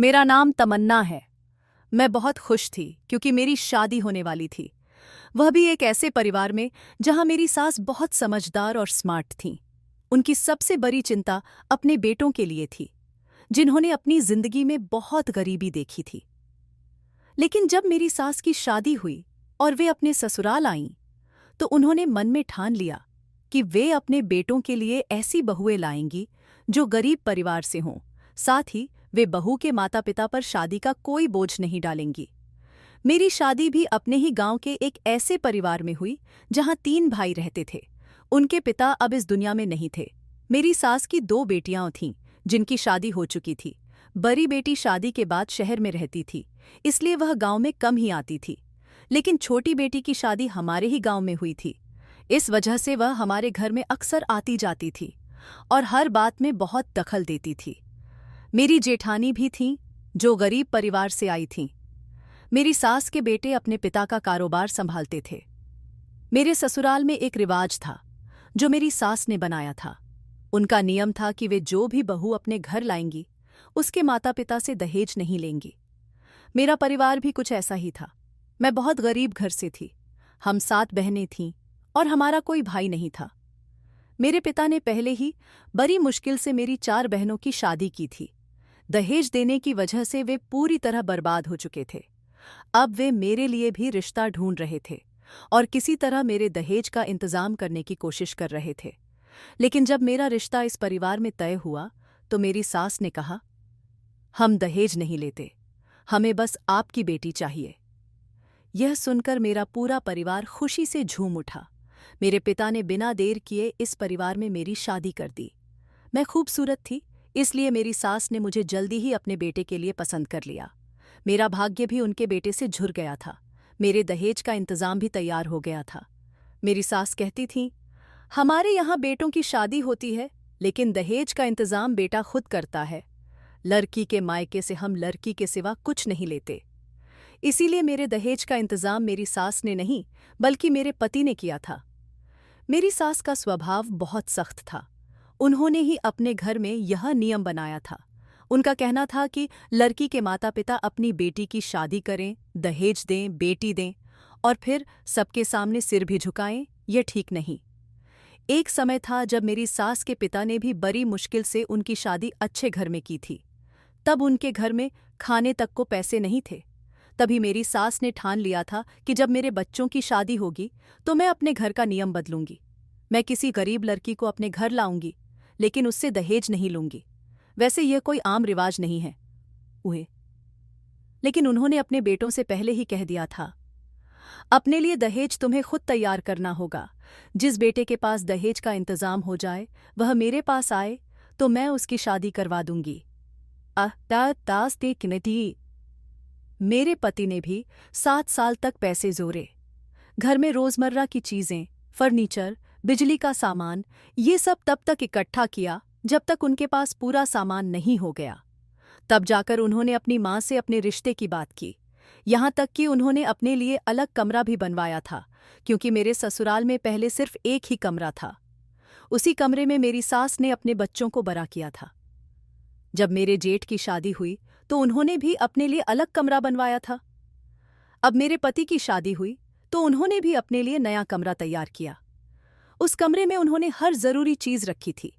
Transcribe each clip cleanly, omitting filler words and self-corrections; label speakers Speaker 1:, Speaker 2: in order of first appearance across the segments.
Speaker 1: मेरा नाम तमन्ना है। मैं बहुत खुश थी क्योंकि मेरी शादी होने वाली थी। वह भी एक ऐसे परिवार में जहां मेरी सास बहुत समझदार और स्मार्ट थीं। उनकी सबसे बड़ी चिंता अपने बेटों के लिए थी, जिन्होंने अपनी जिंदगी में बहुत गरीबी देखी थी। लेकिन जब मेरी सास की शादी हुई और वे अपने ससुराल आईं, तो उन्होंने मन में ठान लिया कि वे अपने बेटों के लिए ऐसी बहुएं लाएंगी जो गरीब परिवार से हों। साथ ही वे बहू के माता पिता पर शादी का कोई बोझ नहीं डालेंगी। मेरी शादी भी अपने ही गांव के एक ऐसे परिवार में हुई जहां 3 भाई रहते थे। उनके पिता अब इस दुनिया में नहीं थे। मेरी सास की 2 बेटियां थीं जिनकी शादी हो चुकी थी। बड़ी बेटी शादी के बाद शहर में रहती थी, इसलिए वह गांव में कम ही आती थी। लेकिन छोटी बेटी की शादी हमारे ही गांव में हुई थी। इस वजह से वह हमारे घर में अक्सर आती जाती थी और हर बात में बहुत दखल देती थी। मेरी जेठानी भी थीं, जो गरीब परिवार से आई थीं। मेरी सास के बेटे अपने पिता का कारोबार संभालते थे। मेरे ससुराल में एक रिवाज था जो मेरी सास ने बनाया था। उनका नियम था कि वे जो भी बहू अपने घर लाएंगी, उसके माता पिता से दहेज नहीं लेंगी। मेरा परिवार भी कुछ ऐसा ही था। मैं बहुत गरीब घर से थी। हम 7 बहनें थीं और हमारा कोई भाई नहीं था। मेरे पिता ने पहले ही बड़ी मुश्किल से मेरी 4 बहनों की शादी की थी। दहेज देने की वजह से वे पूरी तरह बर्बाद हो चुके थे। अब वे मेरे लिए भी रिश्ता ढूंढ रहे थे और किसी तरह मेरे दहेज का इंतजाम करने की कोशिश कर रहे थे। लेकिन जब मेरा रिश्ता इस परिवार में तय हुआ, तो मेरी सास ने कहा, हम दहेज नहीं लेते, हमें बस आपकी बेटी चाहिए। यह सुनकर मेरा पूरा परिवार खुशी से झूम उठा। मेरे पिता ने बिना देर किए इस परिवार में मेरी शादी कर दी। मैं खूबसूरत थी, इसलिए मेरी सास ने मुझे जल्दी ही अपने बेटे के लिए पसंद कर लिया। मेरा भाग्य भी उनके बेटे से झुर गया था। मेरे दहेज का इंतजाम भी तैयार हो गया था। मेरी सास कहती थी, हमारे यहाँ बेटों की शादी होती है, लेकिन दहेज का इंतजाम बेटा खुद करता है। लड़की के मायके से हम लड़की के सिवा कुछ नहीं लेते। इसीलिए मेरे दहेज का इंतजाम मेरी सास ने नहीं, बल्कि मेरे पति ने किया था। मेरी सास का स्वभाव बहुत सख्त था। उन्होंने ही अपने घर में यह नियम बनाया था। उनका कहना था कि लड़की के माता पिता अपनी बेटी की शादी करें, दहेज दें, बेटी दें और फिर सबके सामने सिर भी झुकाएं, यह ठीक नहीं। एक समय था जब मेरी सास के पिता ने भी बड़ी मुश्किल से उनकी शादी अच्छे घर में की थी। तब उनके घर में खाने तक को पैसे नहीं थे। तभी मेरी सास ने ठान लिया था कि जब मेरे बच्चों की शादी होगी तो मैं अपने घर का नियम बदलूंगी। मैं किसी गरीब लड़की को अपने घर लाऊंगी, लेकिन उससे दहेज नहीं लूंगी। वैसे यह कोई आम रिवाज नहीं है उहे लेकिन उन्होंने अपने बेटों से पहले ही कह दिया था, अपने लिए दहेज तुम्हें खुद तैयार करना होगा। जिस बेटे के पास दहेज का इंतजाम हो जाए, वह मेरे पास आए तो मैं उसकी शादी करवा दूंगी। मेरे पति ने भी 7 साल तक पैसे जोड़े। घर में रोजमर्रा की चीजें, फर्नीचर, बिजली का सामान, ये सब तब तक इकट्ठा किया जब तक उनके पास पूरा सामान नहीं हो गया। तब जाकर उन्होंने अपनी माँ से अपने रिश्ते की बात की। यहाँ तक कि उन्होंने अपने लिए अलग कमरा भी बनवाया था, क्योंकि मेरे ससुराल में पहले सिर्फ एक ही कमरा था। उसी कमरे में मेरी सास ने अपने बच्चों को बड़ा किया था। जब मेरे जेठ की शादी हुई तो उन्होंने भी अपने लिए अलग कमरा बनवाया था। अब मेरे पति की शादी हुई तो उन्होंने भी अपने लिए नया कमरा तैयार किया। उस कमरे में उन्होंने हर जरूरी चीज रखी थी,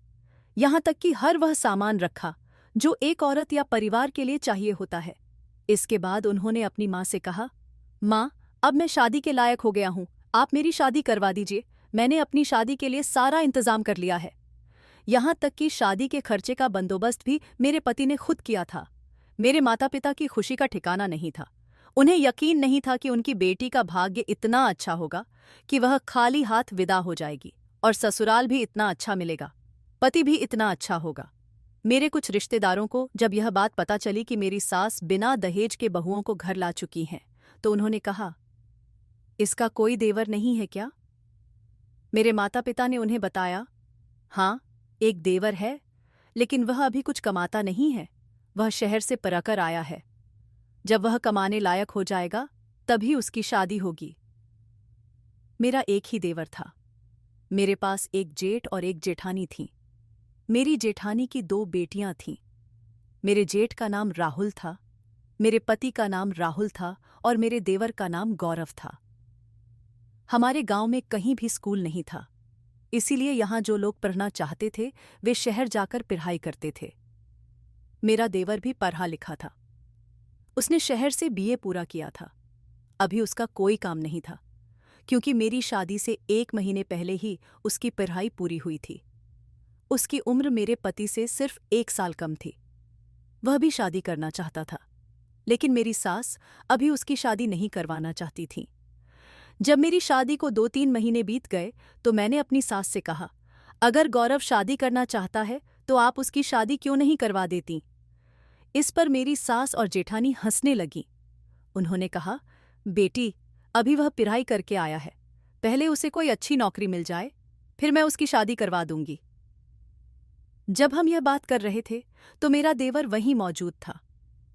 Speaker 1: यहाँ तक कि हर वह सामान रखा जो एक औरत या परिवार के लिए चाहिए होता है। इसके बाद उन्होंने अपनी माँ से कहा, माँ, अब मैं शादी के लायक हो गया हूँ, आप मेरी शादी करवा दीजिए। मैंने अपनी शादी के लिए सारा इंतजाम कर लिया है। यहाँ तक कि शादी के खर्चे का बंदोबस्त भी मेरे पति ने खुद किया था। मेरे माता पिता की खुशी का ठिकाना नहीं था। उन्हें यकीन नहीं था कि उनकी बेटी का भाग्य इतना अच्छा होगा कि वह खाली हाथ विदा हो जाएगी और ससुराल भी इतना अच्छा मिलेगा, पति भी इतना अच्छा होगा। मेरे कुछ रिश्तेदारों को जब यह बात पता चली कि मेरी सास बिना दहेज के बहुओं को घर ला चुकी हैं, तो उन्होंने कहा, इसका कोई देवर नहीं है क्या? मेरे माता पिता ने उन्हें बताया, हाँ, एक देवर है, लेकिन वह अभी कुछ कमाता नहीं है। वह शहर से पराकर आया है। जब वह कमाने लायक हो जाएगा तभी उसकी शादी होगी। मेरा एक ही देवर था। मेरे पास एक जेठ और एक जेठानी थी। मेरी जेठानी की 2 बेटियां थीं। मेरे जेठ का नाम राहुल था, मेरे पति का नाम राहुल था और मेरे देवर का नाम गौरव था। हमारे गांव में कहीं भी स्कूल नहीं था, इसीलिए यहां जो लोग पढ़ना चाहते थे वे शहर जाकर पढ़ाई करते थे। मेरा देवर भी पढ़ा लिखा था। उसने शहर से बीए पूरा किया था। अभी उसका कोई काम नहीं था, क्योंकि मेरी शादी से 1 महीने पहले ही उसकी पढ़ाई पूरी हुई थी। उसकी उम्र मेरे पति से सिर्फ 1 साल कम थी। वह भी शादी करना चाहता था, लेकिन मेरी सास अभी उसकी शादी नहीं करवाना चाहती थी। जब मेरी शादी को 2-3 महीने बीत गए तो मैंने अपनी सास से कहा, अगर गौरव शादी करना चाहता है तो आप उसकी शादी क्यों नहीं करवा देती। इस पर मेरी सास और जेठानी हंसने लगी। उन्होंने कहा, बेटी, अभी वह पढ़ाई करके आया है, पहले उसे कोई अच्छी नौकरी मिल जाए, फिर मैं उसकी शादी करवा दूंगी। जब हम यह बात कर रहे थे तो मेरा देवर वहीं मौजूद था।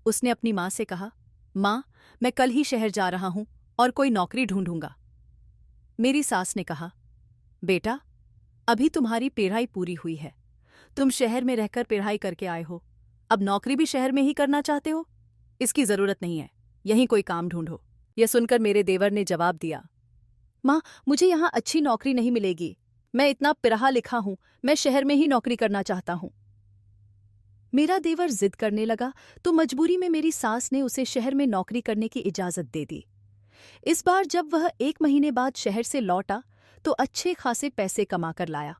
Speaker 1: उसने अपनी माँ से कहा, माँ, मैं कल ही शहर जा रहा हूं और कोई नौकरी ढूंढूंगा। मेरी सास ने कहा, बेटा, अभी तुम्हारी पढ़ाई पूरी हुई है, तुम शहर में रहकर पढ़ाई करके आए हो, अब नौकरी भी शहर में ही करना चाहते हो? इसकी जरूरत नहीं है, यहीं कोई काम ढूंढो। यह सुनकर मेरे देवर ने जवाब दिया, माँ, मुझे यहाँ अच्छी नौकरी नहीं मिलेगी, मैं इतना पढ़ा लिखा हूं, मैं शहर में ही नौकरी करना चाहता हूं। मेरा देवर जिद करने लगा तो मजबूरी में मेरी सास ने उसे शहर में नौकरी करने की इजाजत दे दी। इस बार जब वह 1 महीने बाद शहर से लौटा तो अच्छे खासे पैसे कमा कर लाया।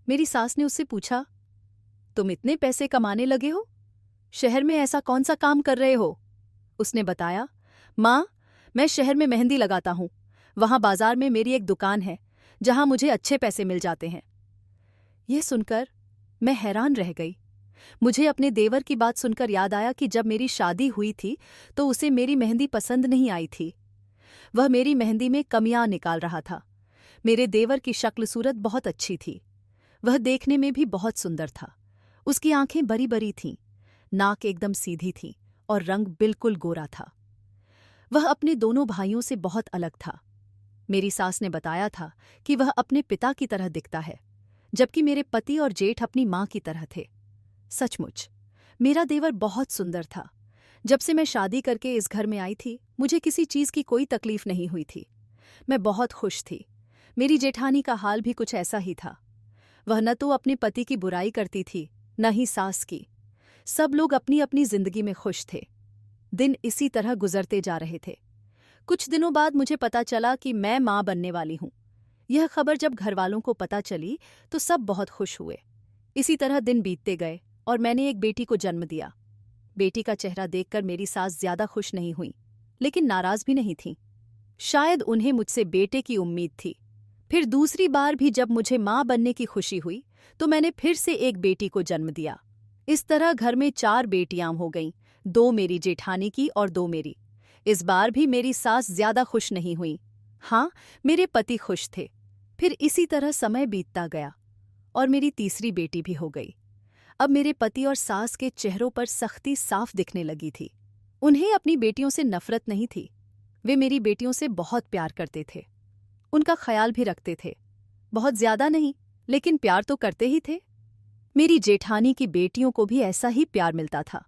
Speaker 1: मेरी सास ने उससे पूछा, तुम इतने पैसे कमाने लगे हो, शहर में ऐसा कौन सा काम कर रहे हो? उसने बताया, माँ, मैं शहर में मेहंदी लगाता हूँ, वहां बाजार में मेरी एक दुकान है जहां मुझे अच्छे पैसे मिल जाते हैं। यह सुनकर मैं हैरान रह गई। मुझे अपने देवर की बात सुनकर याद आया कि जब मेरी शादी हुई थी तो उसे मेरी मेहंदी पसंद नहीं आई थी। वह मेरी मेहंदी में कमियां निकाल रहा था। मेरे देवर की शक्ल सूरत बहुत अच्छी थी। वह देखने में भी बहुत सुंदर था। उसकी आंखें बड़ी बड़ी थीं, नाक एकदम सीधी थी और रंग बिल्कुल गोरा था। वह अपने दोनों भाइयों से बहुत अलग था। मेरी सास ने बताया था कि वह अपने पिता की तरह दिखता है, जबकि मेरे पति और जेठ अपनी माँ की तरह थे। सचमुच मेरा देवर बहुत सुंदर था। जब से मैं शादी करके इस घर में आई थी, मुझे किसी चीज की कोई तकलीफ नहीं हुई थी। मैं बहुत खुश थी। मेरी जेठानी का हाल भी कुछ ऐसा ही था। वह न तो अपने पति की बुराई करती थी, न ही सास की। सब लोग अपनी अपनी जिंदगी में खुश थे। दिन इसी तरह गुजरते जा रहे थे। कुछ दिनों बाद मुझे पता चला कि मैं माँ बनने वाली हूँ। यह खबर जब घरवालों को पता चली तो सब बहुत खुश हुए। इसी तरह दिन बीतते गए और मैंने एक बेटी को जन्म दिया। बेटी का चेहरा देखकर मेरी सास ज्यादा खुश नहीं हुई, लेकिन नाराज भी नहीं थी। शायद उन्हें मुझसे बेटे की उम्मीद थी। फिर दूसरी बार भी जब मुझे माँ बनने की खुशी हुई तो मैंने फिर से एक बेटी को जन्म दिया। इस तरह घर में 4 बेटियां हो गईं, 2 मेरी जेठानी की और 2 मेरी। इस बार भी मेरी सास ज्यादा खुश नहीं हुई। हाँ, मेरे पति खुश थे। फिर इसी तरह समय बीतता गया और मेरी तीसरी बेटी भी हो गई। अब मेरे पति और सास के चेहरों पर सख्ती साफ दिखने लगी थी। उन्हें अपनी बेटियों से नफरत नहीं थी। वे मेरी बेटियों से बहुत प्यार करते थे, उनका ख्याल भी रखते थे। बहुत ज्यादा नहीं, लेकिन प्यार तो करते ही थे। मेरी जेठानी की बेटियों को भी ऐसा ही प्यार मिलता था,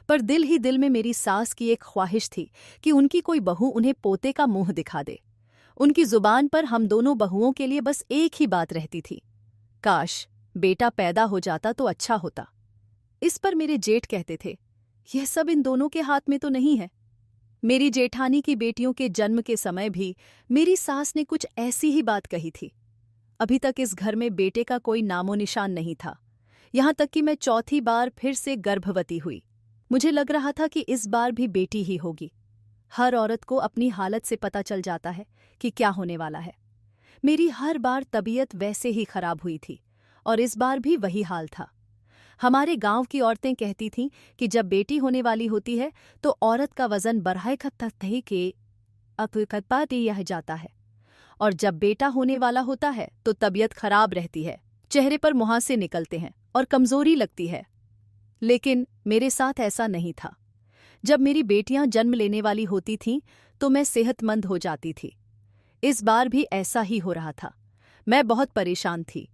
Speaker 1: पर दिल ही दिल में मेरी सास की एक ख्वाहिश थी कि उनकी कोई बहू उन्हें पोते का मुंह दिखा दे। उनकी जुबान पर हम दोनों बहुओं के लिए बस एक ही बात रहती थी, काश बेटा पैदा हो जाता तो अच्छा होता। इस पर मेरे जेठ कहते थे, यह सब इन दोनों के हाथ में तो नहीं है। मेरी जेठानी की बेटियों के जन्म के समय भी मेरी सास ने कुछ ऐसी ही बात कही थी। अभी तक इस घर में बेटे का कोई नामो निशान नहीं था, यहां तक कि मैं चौथी बार फिर से गर्भवती हुई। मुझे लग रहा था कि इस बार भी बेटी ही होगी। हर औरत को अपनी हालत से पता चल जाता है कि क्या होने वाला है। मेरी हर बार तबीयत वैसे ही खराब हुई थी और इस बार भी वही हाल था। हमारे गांव की औरतें कहती थीं कि जब बेटी होने वाली होती है तो औरत का वजन बढ़ाए खत्ते के अकपाती यह जाता है, और जब बेटा होने वाला होता है तो तबीयत खराब रहती है, चेहरे पर मुहासे निकलते हैं और कमजोरी लगती है। लेकिन मेरे साथ ऐसा नहीं था। जब मेरी बेटियां जन्म लेने वाली होती थीं तो मैं सेहतमंद हो जाती थी। इस बार भी ऐसा ही हो रहा था। मैं बहुत परेशान थी।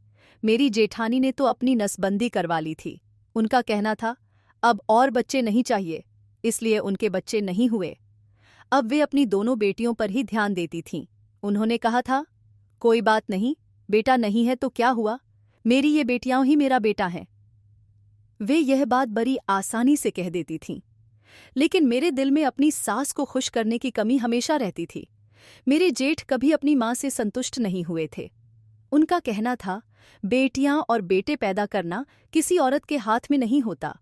Speaker 1: मेरी जेठानी ने तो अपनी नसबंदी करवा ली थी। उनका कहना था, अब और बच्चे नहीं चाहिए, इसलिए उनके बच्चे नहीं हुए। अब वे अपनी दोनों बेटियों पर ही ध्यान देती थीं। उन्होंने कहा था, कोई बात नहीं, बेटा नहीं है तो क्या हुआ, मेरी ये बेटियां ही मेरा बेटा हैं। वे यह बात बड़ी आसानी से कह देती थीं, लेकिन मेरे दिल में अपनी सास को खुश करने की कमी हमेशा रहती थी। मेरे जेठ कभी अपनी मां से संतुष्ट नहीं हुए थे। उनका कहना था, बेटियां और बेटे पैदा करना किसी औरत के हाथ में नहीं होता,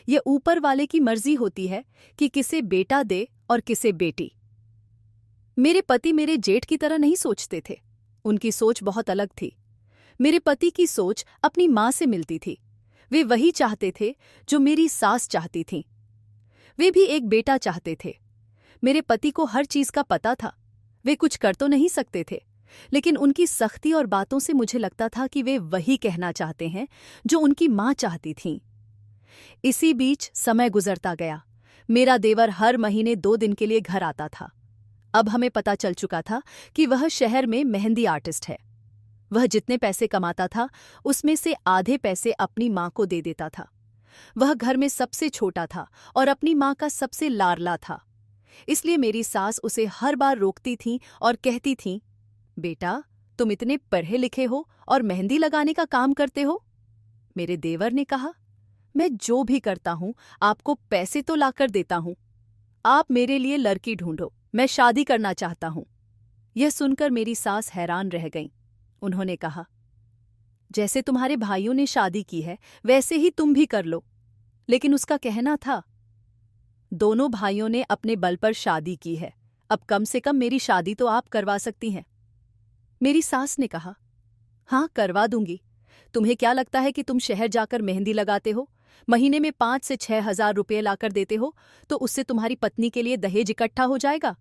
Speaker 1: ये ऊपर वाले की मर्जी होती है कि किसे बेटा दे और किसे बेटी। मेरे पति मेरे जेठ की तरह नहीं सोचते थे, उनकी सोच बहुत अलग थी। मेरे पति की सोच अपनी मां से मिलती थी। वे वही चाहते थे जो मेरी सास चाहती थीं। वे भी एक बेटा चाहते थे। मेरे पति को हर चीज का पता था। वे कुछ कर तो नहीं सकते थे, लेकिन उनकी सख्ती और बातों से मुझे लगता था कि वे वही कहना चाहते हैं जो उनकी मां चाहती थीं। इसी बीच समय गुजरता गया। मेरा देवर हर महीने 2 दिन के लिए घर आता था। अब हमें पता चल चुका था कि वह शहर में मेहंदी आर्टिस्ट है। वह जितने पैसे कमाता था उसमें से आधे पैसे अपनी मां को दे देता था। वह घर में सबसे छोटा था और अपनी मां का सबसे लाडला था। इसलिए मेरी सास उसे हर बार रोकती थीं और कहती थीं, बेटा, तुम इतने पढ़े लिखे हो और मेहंदी लगाने का काम करते हो। मेरे देवर ने कहा, मैं जो भी करता हूं आपको पैसे तो लाकर देता हूं। आप मेरे लिए लड़की ढूंढो, मैं शादी करना चाहता हूं। यह सुनकर मेरी सास हैरान रह गईं। उन्होंने कहा, जैसे तुम्हारे भाइयों ने शादी की है वैसे ही तुम भी कर लो। लेकिन उसका कहना था, दोनों भाइयों ने अपने बल पर शादी की है, अब कम से कम मेरी शादी तो आप करवा सकती हैं। मेरी सास ने कहा, हाँ करवा दूंगी। तुम्हें क्या लगता है कि तुम शहर जाकर मेहंदी लगाते हो, महीने में 5 से 6 हजार रुपये लाकर देते हो तो उससे तुम्हारी पत्नी के लिए दहेज इकट्ठा हो जाएगा।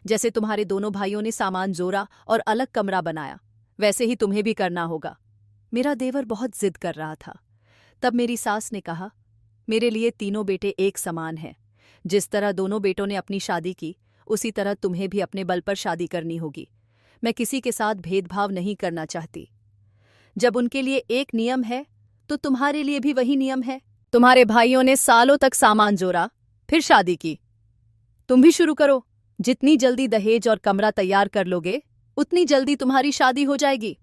Speaker 1: जैसे तुम्हारे दोनों भाइयों ने सामान जोड़ा और अलग कमरा बनाया, वैसे ही तुम्हें भी करना होगा। मेरा देवर बहुत जिद कर रहा था। तब मेरी सास ने कहा, मेरे लिए तीनों बेटे एक समान हैं। जिस तरह दोनों बेटों ने अपनी शादी की, उसी तरह तुम्हें भी अपने बल पर शादी करनी होगी। मैं किसी के साथ भेदभाव नहीं करना चाहती। जब उनके लिए एक नियम है तो तुम्हारे लिए भी वही नियम है। तुम्हारे भाइयों ने सालों तक सामान जोड़ा, फिर शादी की। तुम भी शुरू करो। जितनी जल्दी दहेज और कमरा तैयार कर लोगे, उतनी जल्दी तुम्हारी शादी हो जाएगी।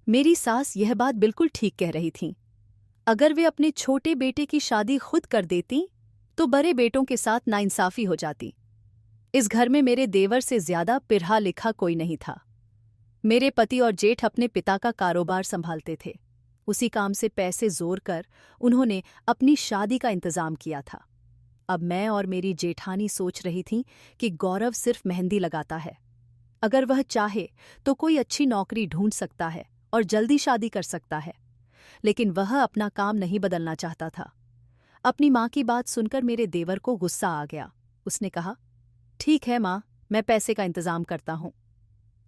Speaker 1: मेरी सास यह बात बिल्कुल ठीक कह रही थीं। अगर वे अपने छोटे बेटे की शादी खुद कर देती तो बड़े बेटों के साथ नाइंसाफी हो जाती। इस घर में मेरे देवर से ज्यादा पढ़ा लिखा कोई नहीं था। मेरे पति और जेठ अपने पिता का कारोबार संभालते थे। उसी काम से पैसे जोड़ कर उन्होंने अपनी शादी का इंतजाम किया था। अब मैं और मेरी जेठानी सोच रही थीं कि गौरव सिर्फ मेहंदी लगाता है। अगर वह चाहे तो कोई अच्छी नौकरी ढूंढ सकता है और जल्दी शादी कर सकता है, लेकिन वह अपना काम नहीं बदलना चाहता था। अपनी माँ की बात सुनकर मेरे देवर को गुस्सा आ गया। उसने कहा, ठीक है माँ, मैं पैसे का इंतजाम करता हूँ।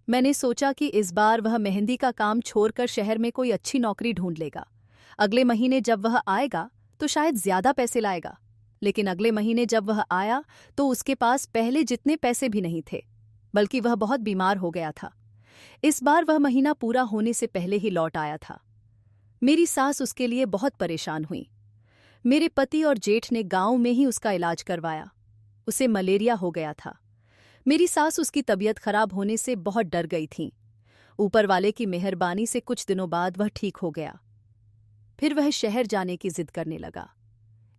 Speaker 1: मैंने सोचा कि इस बार वह मेहंदी का काम छोड़कर शहर में कोई अच्छी नौकरी ढूंढ लेगा। अगले महीने जब वह आएगा तो शायद ज्यादा पैसे लाएगा। लेकिन अगले महीने जब वह आया तो उसके पास पहले जितने पैसे भी नहीं थे, बल्कि वह बहुत बीमार हो गया था। इस बार वह महीना पूरा होने से पहले ही लौट आया था। मेरी सास उसके लिए बहुत परेशान हुई। मेरे पति और जेठ ने गांव में ही उसका इलाज करवाया। उसे मलेरिया हो गया था। मेरी सास उसकी तबीयत खराब होने से बहुत डर गई थीं। ऊपर वाले की मेहरबानी से कुछ दिनों बाद वह ठीक हो गया। फिर वह शहर जाने की जिद करने लगा,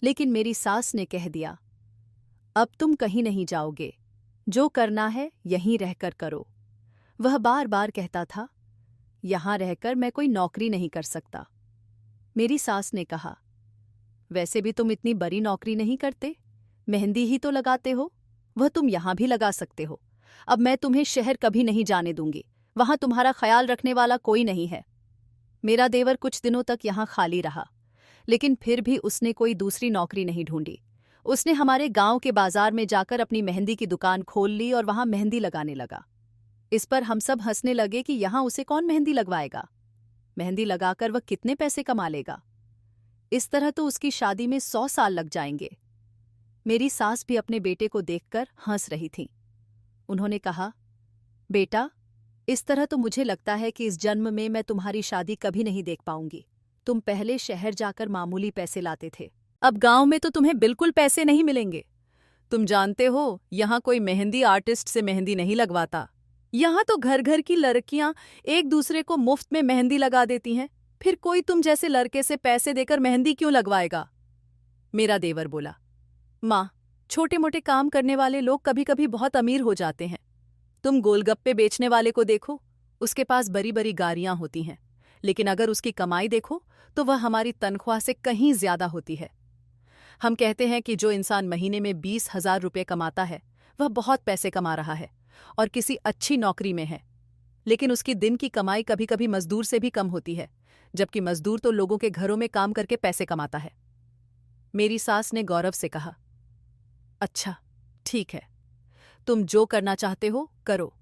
Speaker 1: लेकिन मेरी सास ने कह दिया, अब तुम कहीं नहीं जाओगे, जो करना है यहीं रहकर करो। वह बार बार कहता था, यहां रहकर मैं कोई नौकरी नहीं कर सकता। मेरी सास ने कहा, वैसे भी तुम इतनी बड़ी नौकरी नहीं करते, मेहंदी ही तो लगाते हो, वह तुम यहां भी लगा सकते हो। अब मैं तुम्हें शहर कभी नहीं जाने दूंगी, वहां तुम्हारा ख्याल रखने वाला कोई नहीं है। मेरा देवर कुछ दिनों तक यहां खाली रहा, लेकिन फिर भी उसने कोई दूसरी नौकरी नहीं ढूंढी। उसने हमारे गांव के बाजार में जाकर अपनी मेहंदी की दुकान खोल ली और वहां मेहंदी लगाने लगा। इस पर हम सब हंसने लगे कि यहां उसे कौन मेहंदी लगवाएगा, मेहंदी लगाकर वह कितने पैसे कमा लेगा। इस तरह तो उसकी शादी में 100 साल लग जाएंगे। मेरी सास भी अपने बेटे को देखकर हंस रही थी। उन्होंने कहा, बेटा, इस तरह तो मुझे लगता है कि इस जन्म में मैं तुम्हारी शादी कभी नहीं देख पाऊंगी। तुम पहले शहर जाकर मामूली पैसे लाते थे, अब गांव में तो तुम्हें बिल्कुल पैसे नहीं मिलेंगे। तुम जानते हो, यहाँ कोई मेहंदी आर्टिस्ट से मेहंदी नहीं लगवाता। यहाँ तो घर घर की लड़कियां एक दूसरे को मुफ्त में मेहंदी लगा देती हैं। फिर कोई तुम जैसे लड़के से पैसे देकर मेहंदी क्यों लगवाएगा? मेरा देवर बोला। माँ, छोटे मोटे काम करने वाले लोग कभी कभी बहुत अमीर हो जाते हैं। तुम गोलगप्पे बेचने वाले को देखो, उसके पास बड़ी बड़ी गाड़ियां होती हैं, लेकिन अगर उसकी कमाई देखो तो वह हमारी तनख्वाह से कहीं ज्यादा होती है। हम कहते हैं कि जो इंसान महीने में 20,000 रुपये कमाता है वह बहुत पैसे कमा रहा है और किसी अच्छी नौकरी में है, लेकिन उसकी दिन की कमाई कभी कभी मजदूर से भी कम होती है, जबकि मजदूर तो लोगों के घरों में काम करके पैसे कमाता है। मेरी सास ने गौरव से कहा, अच्छा ठीक है, तुम जो करना चाहते हो करो।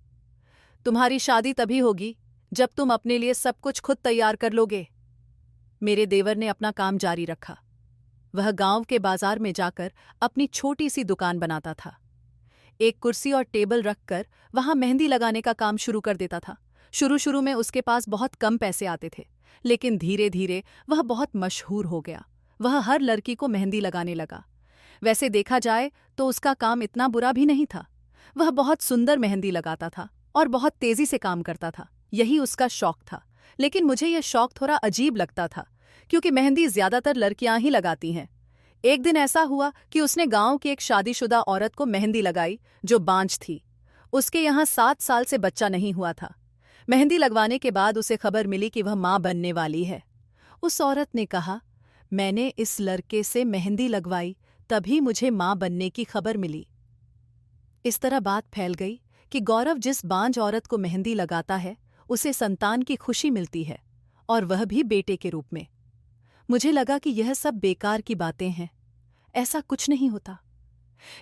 Speaker 1: तुम्हारी शादी तभी होगी जब तुम अपने लिए सब कुछ खुद तैयार कर लोगे। मेरे देवर ने अपना काम जारी रखा। वह गांव के बाजार में जाकर अपनी छोटी सी दुकान बनाता था। एक कुर्सी और टेबल रखकर वहां मेहंदी लगाने का काम शुरू कर देता था। शुरू शुरू में उसके पास बहुत कम पैसे आते थे, लेकिन धीरे धीरे वह बहुत मशहूर हो गया। वह हर लड़की को मेहंदी लगाने लगा। वैसे देखा जाए तो उसका काम इतना बुरा भी नहीं था। वह बहुत सुंदर मेहंदी लगाता था और बहुत तेजी से काम करता था। यही उसका शौक था। लेकिन मुझे यह शौक थोड़ा अजीब लगता था, क्योंकि मेहंदी ज्यादातर लड़कियां ही लगाती हैं। एक दिन ऐसा हुआ कि उसने गांव की एक शादीशुदा औरत को मेहंदी लगाई जो बांझ थी। उसके यहाँ 7 साल से बच्चा नहीं हुआ था। मेहंदी लगवाने के बाद उसे खबर मिली कि वह मां बनने वाली है। उस औरत ने कहा, मैंने इस लड़के से मेहंदी लगवाई, तभी मुझे मां बनने की खबर मिली। इस तरह बात फैल गई कि गौरव जिस बांझ औरत को मेहंदी लगाता है उसे संतान की खुशी मिलती है, और वह भी बेटे के रूप में। मुझे लगा कि यह सब बेकार की बातें हैं, ऐसा कुछ नहीं होता।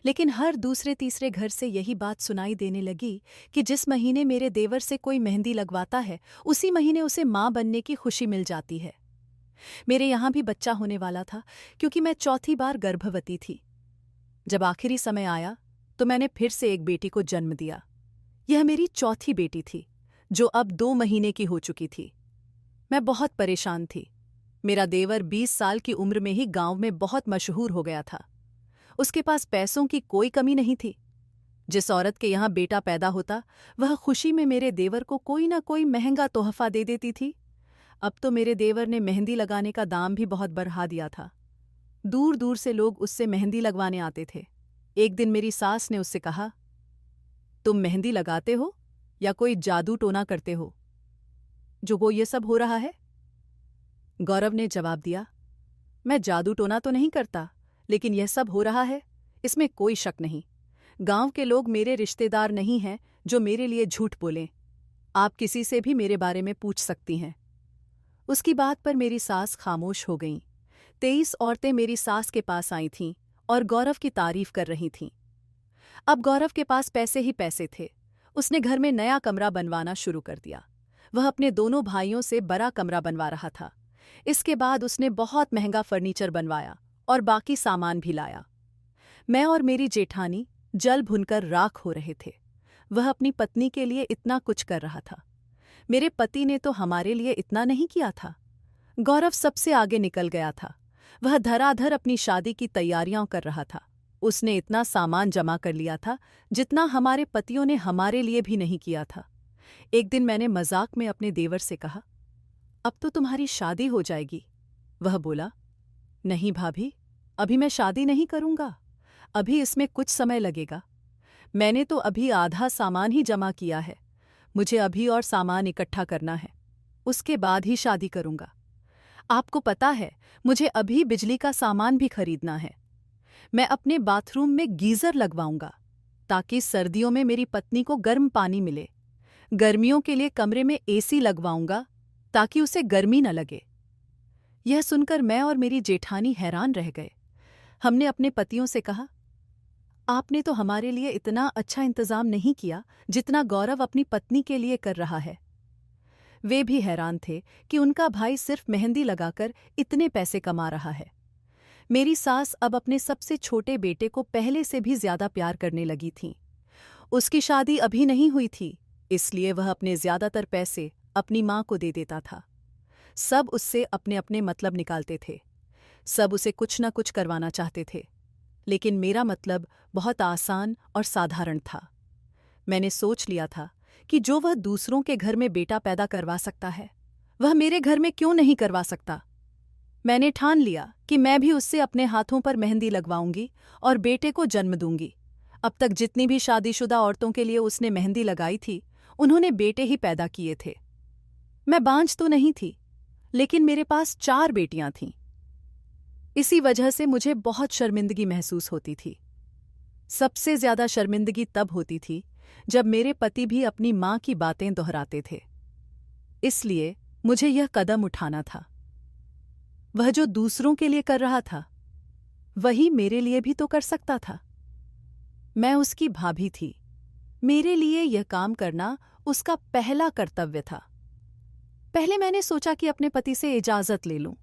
Speaker 1: लेकिन हर दूसरे तीसरे घर से यही बात सुनाई देने लगी कि जिस महीने मेरे देवर से कोई मेहंदी लगवाता है उसी महीने उसे मां बनने की खुशी मिल जाती है। मेरे यहाँ भी बच्चा होने वाला था, क्योंकि मैं चौथी बार गर्भवती थी। जब आखिरी समय आया तो मैंने फिर से एक बेटी को जन्म दिया। यह मेरी चौथी बेटी थी, जो अब 2 महीने की हो चुकी थी। मैं बहुत परेशान थी। मेरा देवर 20 साल की उम्र में ही गांव में बहुत मशहूर हो गया था। उसके पास पैसों की कोई कमी नहीं थी। जिस औरत के यहाँ बेटा पैदा होता वह खुशी में मेरे देवर को कोई ना कोई महंगा तोहफा दे देती थी। अब तो मेरे देवर ने मेहंदी लगाने का दाम भी बहुत बढ़ा दिया था। दूर दूर से लोग उससे मेहंदी लगवाने आते थे। एक दिन मेरी सास ने उससे कहा, तुम मेहंदी लगाते हो या कोई जादू टोना करते हो जो वो ये सब हो रहा है? गौरव ने जवाब दिया, मैं जादू टोना तो नहीं करता, लेकिन यह सब हो रहा है, इसमें कोई शक नहीं। गांव के लोग मेरे रिश्तेदार नहीं हैं जो मेरे लिए झूठ बोलें। आप किसी से भी मेरे बारे में पूछ सकती हैं। उसकी बात पर मेरी सास खामोश हो गईं। 23 औरतें मेरी सास के पास आई थीं और गौरव की तारीफ कर रही थीं। अब गौरव के पास पैसे ही पैसे थे। उसने घर में नया कमरा बनवाना शुरू कर दिया। वह अपने दोनों भाइयों से बड़ा कमरा बनवा रहा था। इसके बाद उसने बहुत महंगा फर्नीचर बनवाया और बाकी सामान भी लाया। मैं और मेरी जेठानी जल भुनकर राख हो रहे थे। वह अपनी पत्नी के लिए इतना कुछ कर रहा था। मेरे पति ने तो हमारे लिए इतना नहीं किया था। गौरव सबसे आगे निकल गया था। वह धराधर अपनी शादी की तैयारियां कर रहा था। उसने इतना सामान जमा कर लिया था जितना हमारे पतियों ने हमारे लिए भी नहीं किया था। एक दिन मैंने मजाक में अपने देवर से कहा, अब तो तुम्हारी शादी हो जाएगी। वह बोला, नहीं भाभी, अभी मैं शादी नहीं करूंगा। अभी इसमें कुछ समय लगेगा। मैंने तो अभी आधा सामान ही जमा किया है। मुझे अभी और सामान इकट्ठा करना है, उसके बाद ही शादी करूंगा। आपको पता है, मुझे अभी बिजली का सामान भी खरीदना है। मैं अपने बाथरूम में गीजर लगवाऊंगा ताकि सर्दियों में मेरी पत्नी को गर्म पानी मिले। गर्मियों के लिए कमरे में एसी लगवाऊंगा ताकि उसे गर्मी न लगे। यह सुनकर मैं और मेरी जेठानी हैरान रह गए। हमने अपने पतियों से कहा, आपने तो हमारे लिए इतना अच्छा इंतजाम नहीं किया जितना गौरव अपनी पत्नी के लिए कर रहा है। वे भी हैरान थे कि उनका भाई सिर्फ मेहंदी लगाकर इतने पैसे कमा रहा है। मेरी सास अब अपने सबसे छोटे बेटे को पहले से भी ज्यादा प्यार करने लगी थीं। उसकी शादी अभी नहीं हुई थी, इसलिए वह अपने ज्यादातर पैसे अपनी मां को दे देता था। सब उससे अपने अपने मतलब निकालते थे। सब उसे कुछ न कुछ करवाना चाहते थे, लेकिन मेरा मतलब बहुत आसान और साधारण था। मैंने सोच लिया था कि जो वह दूसरों के घर में बेटा पैदा करवा सकता है, वह मेरे घर में क्यों नहीं करवा सकता। मैंने ठान लिया कि मैं भी उससे अपने हाथों पर मेहंदी लगवाऊंगी और बेटे को जन्म दूंगी। अब तक जितनी भी शादीशुदा औरतों के लिए उसने मेहंदी लगाई थी, उन्होंने बेटे ही पैदा किए थे। मैं बांझ तो नहीं थी, लेकिन मेरे पास 4 बेटियां थीं। इसी वजह से मुझे बहुत शर्मिंदगी महसूस होती थी। सबसे ज्यादा शर्मिंदगी तब होती थी जब मेरे पति भी अपनी मां की बातें दोहराते थे। इसलिए मुझे यह कदम उठाना था। वह जो दूसरों के लिए कर रहा था, वही मेरे लिए भी तो कर सकता था। मैं उसकी भाभी थी। मेरे लिए यह काम करना उसका पहला कर्तव्य था। पहले मैंने सोचा कि अपने पति से इजाजत ले लूं।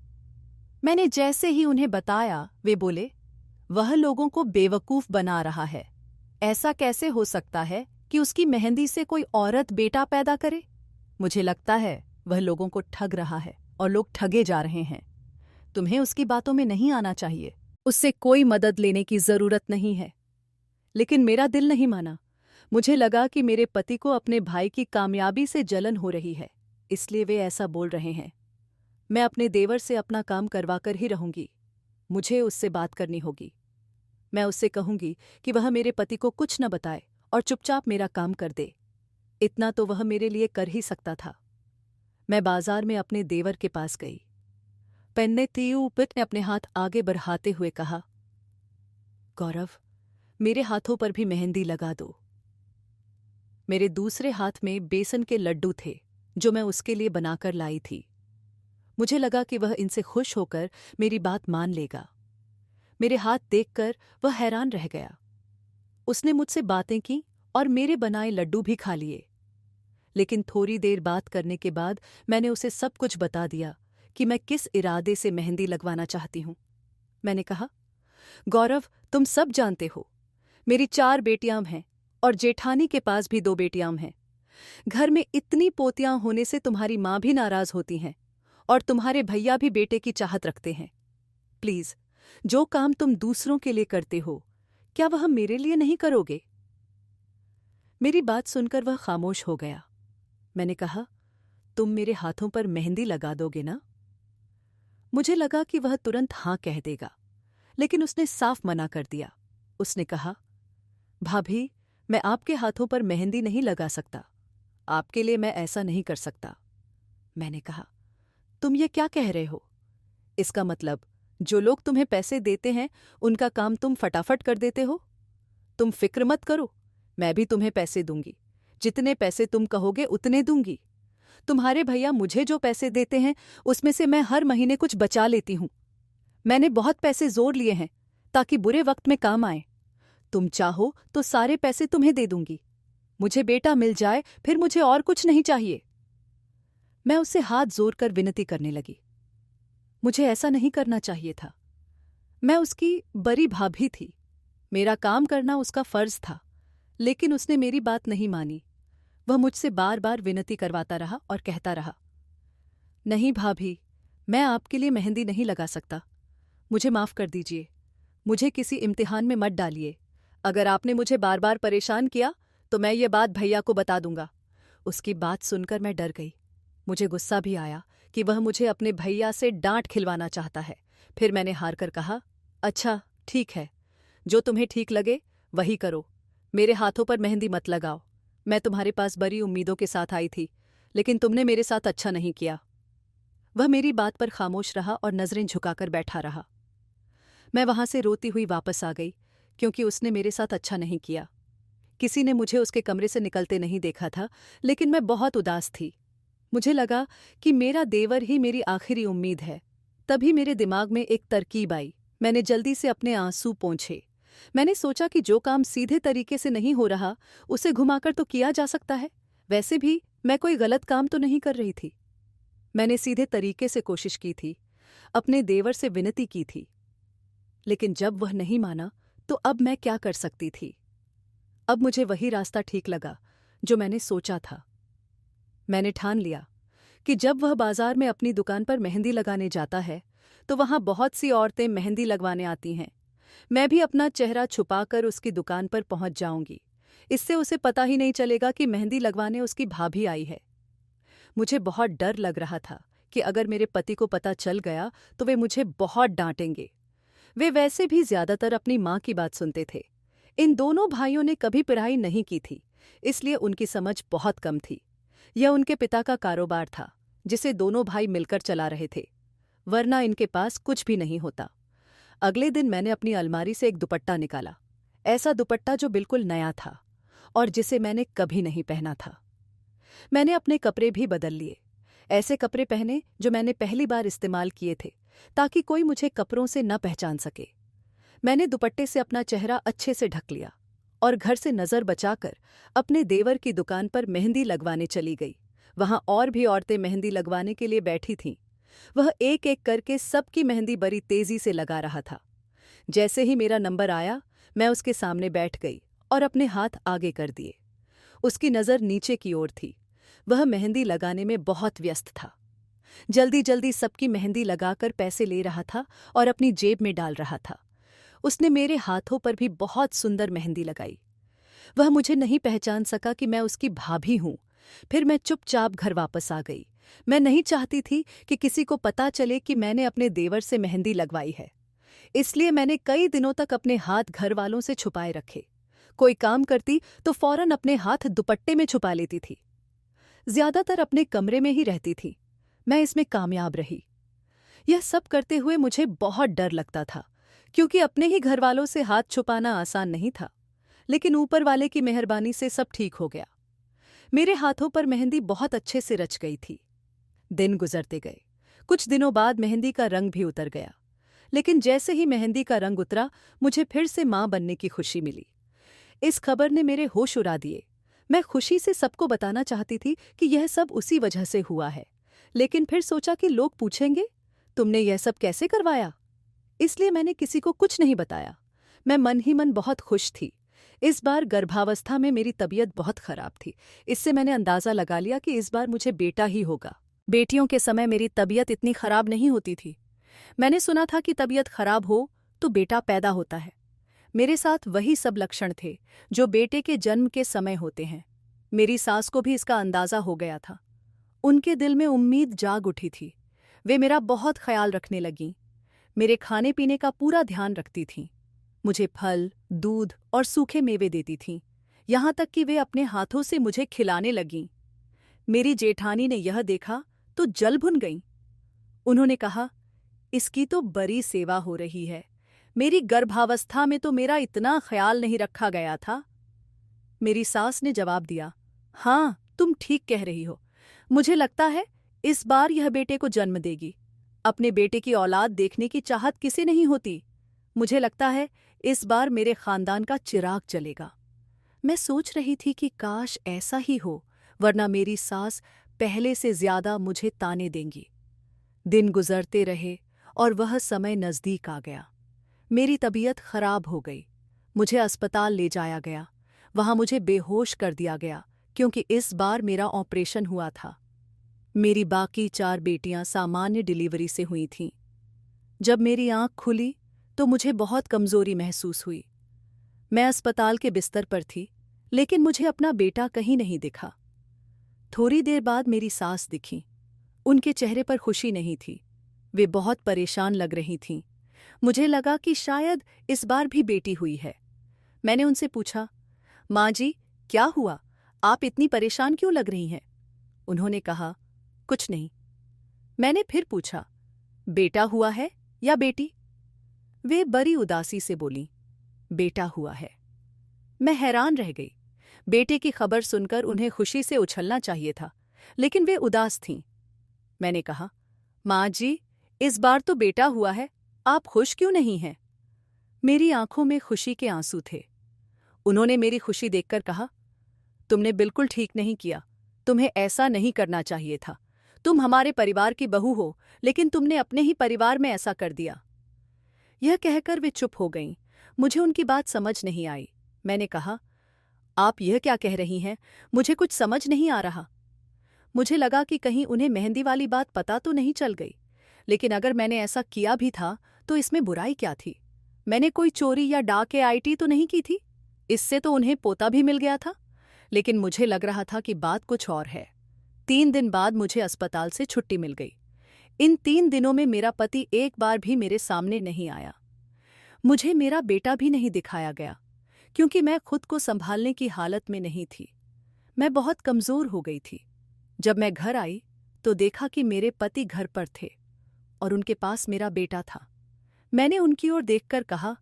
Speaker 1: मैंने जैसे ही उन्हें बताया, वे बोले, वह लोगों को बेवकूफ बना रहा है। ऐसा कैसे हो सकता है कि उसकी मेहंदी से कोई औरत बेटा पैदा करे? मुझे लगता है वह लोगों को ठग रहा है और लोग ठगे जा रहे हैं। तुम्हें उसकी बातों में नहीं आना चाहिए। उससे कोई मदद लेने की जरूरत नहीं है। लेकिन मेरा दिल नहीं माना। मुझे लगा कि मेरे पति को अपने भाई की कामयाबी से जलन हो रही है, इसलिए वे ऐसा बोल रहे हैं। मैं अपने देवर से अपना काम करवाकर ही रहूंगी। मुझे उससे बात करनी होगी। मैं उससे कहूंगी कि वह मेरे पति को कुछ न बताए और चुपचाप मेरा काम कर दे। इतना तो वह मेरे लिए कर ही सकता था। मैं बाजार में अपने देवर के पास गई। पेन्ने तीऊपिट ने अपने हाथ आगे बढ़ाते हुए कहा, गौरव, मेरे हाथों पर भी मेहंदी लगा दो। मेरे दूसरे हाथ में बेसन के लड्डू थे जो मैं उसके लिए बनाकर लाई थी। मुझे लगा कि वह इनसे खुश होकर मेरी बात मान लेगा। मेरे हाथ देखकर वह हैरान रह गया। उसने मुझसे बातें की और मेरे बनाए लड्डू भी खा लिए। लेकिन थोड़ी देर बात करने के बाद मैंने उसे सब कुछ बता दिया कि मैं किस इरादे से मेहंदी लगवाना चाहती हूं। मैंने कहा, गौरव, तुम सब जानते हो, मेरी 4 बेटियां हैं और जेठानी के पास भी 2 बेटियां हैं। घर में इतनी पोतियां होने से तुम्हारी मां भी नाराज होती हैं और तुम्हारे भैया भी बेटे की चाहत रखते हैं। प्लीज, जो काम तुम दूसरों के लिए करते हो, क्या वह मेरे लिए नहीं करोगे? मेरी बात सुनकर वह खामोश हो गया। मैंने कहा, तुम मेरे हाथों पर मेहंदी लगा दोगे ना? मुझे लगा कि वह तुरंत हां कह देगा, लेकिन उसने साफ मना कर दिया। उसने कहा, भाभी, मैं आपके हाथों पर मेहंदी नहीं लगा सकता। आपके लिए मैं ऐसा नहीं कर सकता। मैंने कहा, तुम ये क्या कह रहे हो? इसका मतलब जो लोग तुम्हें पैसे देते हैं उनका काम तुम फटाफट कर देते हो? तुम फिक्र मत करो, मैं भी तुम्हें पैसे दूंगी। जितने पैसे तुम कहोगे उतने दूंगी। तुम्हारे भैया मुझे जो पैसे देते हैं उसमें से मैं हर महीने कुछ बचा लेती हूं। मैंने बहुत पैसे जोड़ लिए हैं ताकि बुरे वक्त में काम आए। तुम चाहो तो सारे पैसे तुम्हें दे दूंगी। मुझे बेटा मिल जाए, फिर मुझे और कुछ नहीं चाहिए। मैं उससे हाथ जोड़कर विनती करने लगी। मुझे ऐसा नहीं करना चाहिए था। मैं उसकी बड़ी भाभी थी। मेरा काम करना उसका फर्ज था, लेकिन उसने मेरी बात नहीं मानी। वह मुझसे बार बार विनती करवाता रहा और कहता रहा, नहीं भाभी, मैं आपके लिए मेहंदी नहीं लगा सकता। मुझे माफ कर दीजिए। मुझे किसी इम्तिहान में मत डालिए। अगर आपने मुझे बार बार परेशान किया तो मैं ये बात भैया को बता दूंगा। उसकी बात सुनकर मैं डर गई। मुझे गुस्सा भी आया कि वह मुझे अपने भैया से डांट खिलवाना चाहता है। फिर मैंने हार कर कहा, अच्छा ठीक है, जो तुम्हें ठीक लगे वही करो। मेरे हाथों पर मेहंदी मत लगाओ। मैं तुम्हारे पास बड़ी उम्मीदों के साथ आई थी, लेकिन तुमने मेरे साथ अच्छा नहीं किया। वह मेरी बात पर खामोश रहा और नजरें झुकाकर बैठा रहा। मैं वहां से रोती हुई वापस आ गई, क्योंकि उसने मेरे साथ अच्छा नहीं किया। किसी ने मुझे उसके कमरे से निकलते नहीं देखा था, लेकिन मैं बहुत उदास थी। मुझे लगा कि मेरा देवर ही मेरी आखिरी उम्मीद है। तभी मेरे दिमाग में एक तरकीब आई। मैंने जल्दी से अपने आंसू पोंछे। मैंने सोचा कि जो काम सीधे तरीके से नहीं हो रहा, उसे घुमाकर तो किया जा सकता है। वैसे भी मैं कोई गलत काम तो नहीं कर रही थी। मैंने सीधे तरीके से कोशिश की थी, अपने देवर से विनती की थी। लेकिन जब वह नहीं माना, तो अब मैं क्या कर सकती थी? अब मुझे वही रास्ता ठीक लगा जो मैंने सोचा था। मैंने ठान लिया कि जब वह बाजार में अपनी दुकान पर मेहंदी लगाने जाता है तो वहाँ बहुत सी औरतें मेहंदी लगवाने आती हैं। मैं भी अपना चेहरा छुपाकर उसकी दुकान पर पहुंच जाऊंगी। इससे उसे पता ही नहीं चलेगा कि मेहंदी लगवाने उसकी भाभी आई है। मुझे बहुत डर लग रहा था कि अगर मेरे पति को पता चल गया तो वे मुझे बहुत डांटेंगे। वे वैसे भी ज्यादातर अपनी माँ की बात सुनते थे। इन दोनों भाइयों ने कभी पढ़ाई नहीं की थी, इसलिए उनकी समझ बहुत कम थी। यह उनके पिता का कारोबार था, जिसे दोनों भाई मिलकर चला रहे थे, वरना इनके पास कुछ भी नहीं होता। अगले दिन मैंने अपनी अलमारी से एक दुपट्टा निकाला, ऐसा दुपट्टा जो बिल्कुल नया था और जिसे मैंने कभी नहीं पहना था। मैंने अपने कपड़े भी बदल लिए, ऐसे कपड़े पहने जो मैंने पहली बार इस्तेमाल किए थे, ताकि कोई मुझे कपड़ों से न पहचान सके। मैंने दुपट्टे से अपना चेहरा अच्छे से ढक लिया और घर से नजर बचाकर अपने देवर की दुकान पर मेहंदी लगवाने चली गई। वहां और भी औरतें मेहंदी लगवाने के लिए बैठी थीं। वह एक एक करके सबकी मेहंदी बड़ी तेजी से लगा रहा था। जैसे ही मेरा नंबर आया, मैं उसके सामने बैठ गई और अपने हाथ आगे कर दिए। उसकी नज़र नीचे की ओर थी। वह मेहंदी लगाने में बहुत व्यस्त था। जल्दी जल्दी सबकी मेहंदी लगाकर पैसे ले रहा था और अपनी जेब में डाल रहा था। उसने मेरे हाथों पर भी बहुत सुंदर मेहंदी लगाई। वह मुझे नहीं पहचान सका कि मैं उसकी भाभी हूं। फिर मैं चुपचाप घर वापस आ गई। मैं नहीं चाहती थी कि किसी को पता चले कि मैंने अपने देवर से मेहंदी लगवाई है। इसलिए मैंने कई दिनों तक अपने हाथ घर वालों से छुपाए रखे। कोई काम करती तो फौरन अपने हाथ दुपट्टे में छुपा लेती थी। ज्यादातर अपने कमरे में ही रहती थी। मैं इसमें कामयाब रही। यह सब करते हुए मुझे बहुत डर लगता था, क्योंकि अपने ही घर वालों से हाथ छुपाना आसान नहीं था। लेकिन ऊपर वाले की मेहरबानी से सब ठीक हो गया। मेरे हाथों पर मेहंदी बहुत अच्छे से रच गई थी। दिन गुजरते गए। कुछ दिनों बाद मेहंदी का रंग भी उतर गया। लेकिन जैसे ही मेहंदी का रंग उतरा, मुझे फिर से मां बनने की खुशी मिली। इस खबर ने मेरे होश उड़ा दिए। मैं खुशी से सबको बताना चाहती थी कि यह सब उसी वजह से हुआ है, लेकिन फिर सोचा कि लोग पूछेंगे, तुमने यह सब कैसे करवाया? इसलिए मैंने किसी को कुछ नहीं बताया। मैं मन ही मन बहुत खुश थी। इस बार गर्भावस्था में मेरी तबीयत बहुत खराब थी। इससे मैंने अंदाजा लगा लिया कि इस बार मुझे बेटा ही होगा। बेटियों के समय मेरी तबीयत इतनी खराब नहीं होती थी। मैंने सुना था कि तबीयत खराब हो तो बेटा पैदा होता है। मेरे साथ वही सब लक्षण थे जो बेटे के जन्म के समय होते हैं। मेरी सास को भी इसका अंदाजा हो गया था। उनके दिल में उम्मीद जाग उठी थी। वे मेरा बहुत ख्याल रखने लगीं। मेरे खाने पीने का पूरा ध्यान रखती थीं। मुझे फल, दूध और सूखे मेवे देती थीं। यहाँ तक कि वे अपने हाथों से मुझे खिलाने लगीं। मेरी जेठानी ने यह देखा तो जल भुन गईं। उन्होंने कहा, इसकी तो बड़ी सेवा हो रही है। मेरी गर्भावस्था में तो मेरा इतना ख्याल नहीं रखा गया था। मेरी सास ने जवाब दिया, हाँ, तुम ठीक कह रही हो। मुझे लगता है इस बार यह बेटे को जन्म देगी। अपने बेटे की औलाद देखने की चाहत किसे नहीं होती। मुझे लगता है इस बार मेरे खानदान का चिराग जलेगा। मैं सोच रही थी कि काश ऐसा ही हो, वरना मेरी सास पहले से ज्यादा मुझे ताने देंगी। दिन गुजरते रहे और वह समय नजदीक आ गया। मेरी तबीयत खराब हो गई। मुझे अस्पताल ले जाया गया। वहां मुझे बेहोश कर दिया गया, क्योंकि इस बार मेरा ऑपरेशन हुआ था। मेरी बाकी 4 बेटियां सामान्य डिलीवरी से हुई थीं। जब मेरी आंख खुली तो मुझे बहुत कमजोरी महसूस हुई। मैं अस्पताल के बिस्तर पर थी, लेकिन मुझे अपना बेटा कहीं नहीं दिखा। थोड़ी देर बाद मेरी सास दिखीं। उनके चेहरे पर खुशी नहीं थी। वे बहुत परेशान लग रही थीं। मुझे लगा कि शायद इस बार भी बेटी हुई है। मैंने उनसे पूछा, माँ जी, क्या हुआ? आप इतनी परेशान क्यों लग रही हैं? उन्होंने कहा, कुछ नहीं। मैंने फिर पूछा, बेटा हुआ है या बेटी? वे बड़ी उदासी से बोलीं, बेटा हुआ है। मैं हैरान रह गई। बेटे की खबर सुनकर उन्हें खुशी से उछलना चाहिए था, लेकिन वे उदास थीं। मैंने कहा, माँ जी, इस बार तो बेटा हुआ है, आप खुश क्यों नहीं हैं? मेरी आंखों में खुशी के आंसू थे। उन्होंने मेरी खुशी देखकर कहा, तुमने बिल्कुल ठीक नहीं किया। तुम्हें ऐसा नहीं करना चाहिए था। तुम हमारे परिवार की बहू हो, लेकिन तुमने अपने ही परिवार में ऐसा कर दिया। यह कहकर वे चुप हो गईं। मुझे उनकी बात समझ नहीं आई। मैंने कहा, आप यह क्या कह रही हैं? मुझे कुछ समझ नहीं आ रहा। मुझे लगा कि कहीं उन्हें मेहंदी वाली बात पता तो नहीं चल गई। लेकिन अगर मैंने ऐसा किया भी था तो इसमें बुराई क्या थी? मैंने कोई चोरी या डाके आईटी तो नहीं की थी। इससे तो उन्हें पोता भी मिल गया था। लेकिन मुझे लग रहा था कि बात कुछ और है। 3 दिन बाद मुझे अस्पताल से छुट्टी मिल गई। इन 3 दिनों में मेरा पति एक बार भी मेरे सामने नहीं आया। मुझे मेरा बेटा भी नहीं दिखाया गया, क्योंकि मैं खुद को संभालने की हालत में नहीं थी। मैं बहुत कमजोर हो गई थी। जब मैं घर आई तो देखा कि मेरे पति घर पर थे और उनके पास मेरा बेटा था। मैंने उनकी ओर देखकर कहा,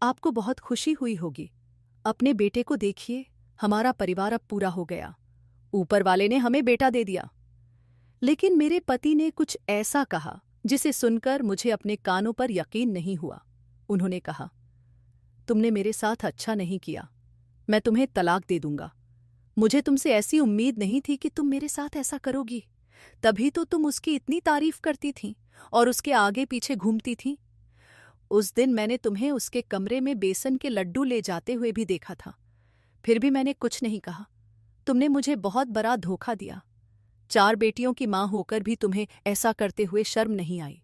Speaker 1: आपको बहुत खुशी हुई होगी। अपने बेटे को देखिए, हमारा परिवार अब पूरा हो गया। ऊपर वाले ने हमें बेटा दे दिया। लेकिन मेरे पति ने कुछ ऐसा कहा जिसे सुनकर मुझे अपने कानों पर यकीन नहीं हुआ। उन्होंने कहा, तुमने मेरे साथ अच्छा नहीं किया। मैं तुम्हें तलाक दे दूंगा। मुझे तुमसे ऐसी उम्मीद नहीं थी कि तुम मेरे साथ ऐसा करोगी। तभी तो तुम उसकी इतनी तारीफ करती थीं और उसके आगे पीछे घूमती थीं। उस दिन मैंने तुम्हें उसके कमरे में बेसन के लड्डू ले जाते हुए भी देखा था। फिर भी मैंने कुछ नहीं कहा। तुमने मुझे बहुत बड़ा धोखा दिया। 4 बेटियों की मां होकर भी तुम्हें ऐसा करते हुए शर्म नहीं आई।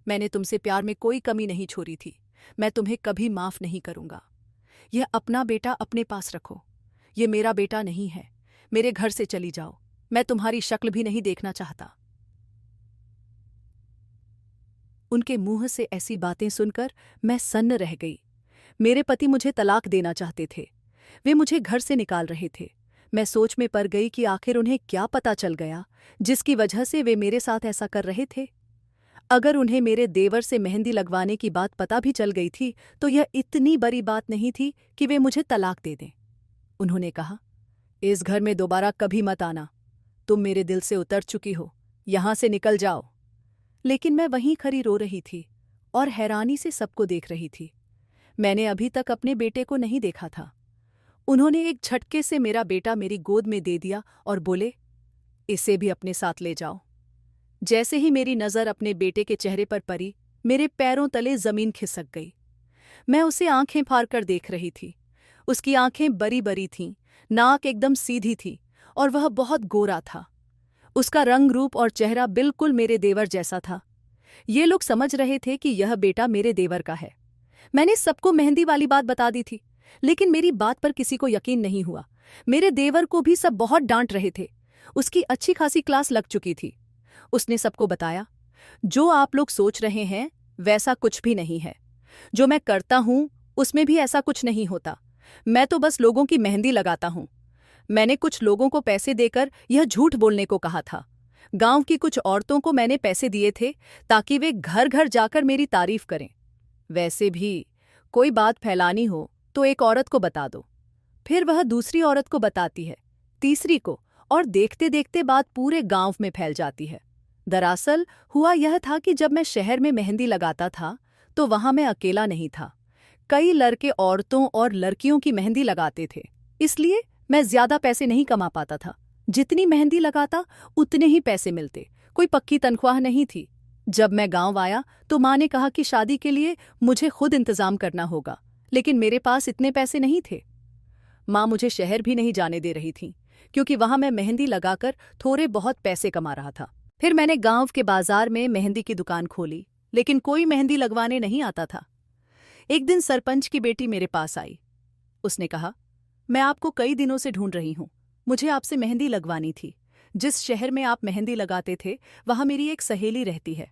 Speaker 1: मैंने तुमसे प्यार में कोई कमी नहीं छोड़ी थी। मैं तुम्हें कभी माफ नहीं करूंगा। यह अपना बेटा अपने पास रखो। ये मेरा बेटा नहीं है। मेरे घर से चली जाओ। मैं तुम्हारी शक्ल भी नहीं देखना चाहता। उनके मुंह से ऐसी बातें सुनकर मैं सन्न रह गई। मेरे पति मुझे तलाक देना चाहते थे। वे मुझे घर से निकाल रहे थे। मैं सोच में पड़ गई कि आखिर उन्हें क्या पता चल गया जिसकी वजह से वे मेरे साथ ऐसा कर रहे थे। अगर उन्हें मेरे देवर से मेहंदी लगवाने की बात पता भी चल गई थी तो यह इतनी बड़ी बात नहीं थी कि वे मुझे तलाक दे दें। उन्होंने कहा, इस घर में दोबारा कभी मत आना। तुम मेरे दिल से उतर चुकी हो। यहां से निकल जाओ। लेकिन मैं वहीं खड़ी रो रही थी और हैरानी से सबको देख रही थी। मैंने अभी तक अपने बेटे को नहीं देखा था। उन्होंने एक झटके से मेरा बेटा मेरी गोद में दे दिया और बोले, इसे भी अपने साथ ले जाओ। जैसे ही मेरी नज़र अपने बेटे के चेहरे पर पड़ी, मेरे पैरों तले जमीन खिसक गई। मैं उसे आंखें फाड़ कर देख रही थी। उसकी आंखें बड़ी बड़ी थीं, नाक एकदम सीधी थी और वह बहुत गोरा था। उसका रंग रूप और चेहरा बिल्कुल मेरे देवर जैसा था। ये लोग समझ रहे थे कि यह बेटा मेरे देवर का है। मैंने सबको मेहंदी वाली बात बता दी थी, लेकिन मेरी बात पर किसी को यकीन नहीं हुआ। मेरे देवर को भी सब बहुत डांट रहे थे। उसकी अच्छी खासी क्लास लग चुकी थी। उसने सबको बताया, जो आप लोग सोच रहे हैं वैसा कुछ भी नहीं है। जो मैं करता हूं उसमें भी ऐसा कुछ नहीं होता। मैं तो बस लोगों की मेहंदी लगाता हूं। मैंने कुछ लोगों को पैसे देकर यह झूठ बोलने को कहा था। गांव की कुछ औरतों को मैंने पैसे दिए थे ताकि वे घर घर जाकर मेरी तारीफ करें। वैसे भी कोई बात फैलानी हो तो एक औरत को बता दो, फिर वह दूसरी औरत को बताती है, तीसरी को, और देखते देखते बात पूरे गांव में फैल जाती है। दरअसल हुआ यह था कि जब मैं शहर में मेहंदी लगाता था तो वहां मैं अकेला नहीं था। कई लड़के औरतों और लड़कियों की मेहंदी लगाते थे। इसलिए मैं ज्यादा पैसे नहीं कमा पाता था। जितनी मेहंदी लगाता उतने ही पैसे मिलते। कोई पक्की तनख्वाह नहीं थी। जब मैं गांव आया तो माँ ने कहा कि शादी के लिए मुझे खुद इंतजाम करना होगा, लेकिन मेरे पास इतने पैसे नहीं थे। माँ मुझे शहर भी नहीं जाने दे रही थी, क्योंकि वहां मैं मेहंदी लगाकर थोड़े बहुत पैसे कमा रहा था। फिर मैंने गांव के बाजार में मेहंदी की दुकान खोली, लेकिन कोई मेहंदी लगवाने नहीं आता था। एक दिन सरपंच की बेटी मेरे पास आई। उसने कहा, मैं आपको कई दिनों से ढूंढ रही हूं। मुझे आपसे मेहंदी लगवानी थी। जिस शहर में आप मेहंदी लगाते थे वहां मेरी एक सहेली रहती है।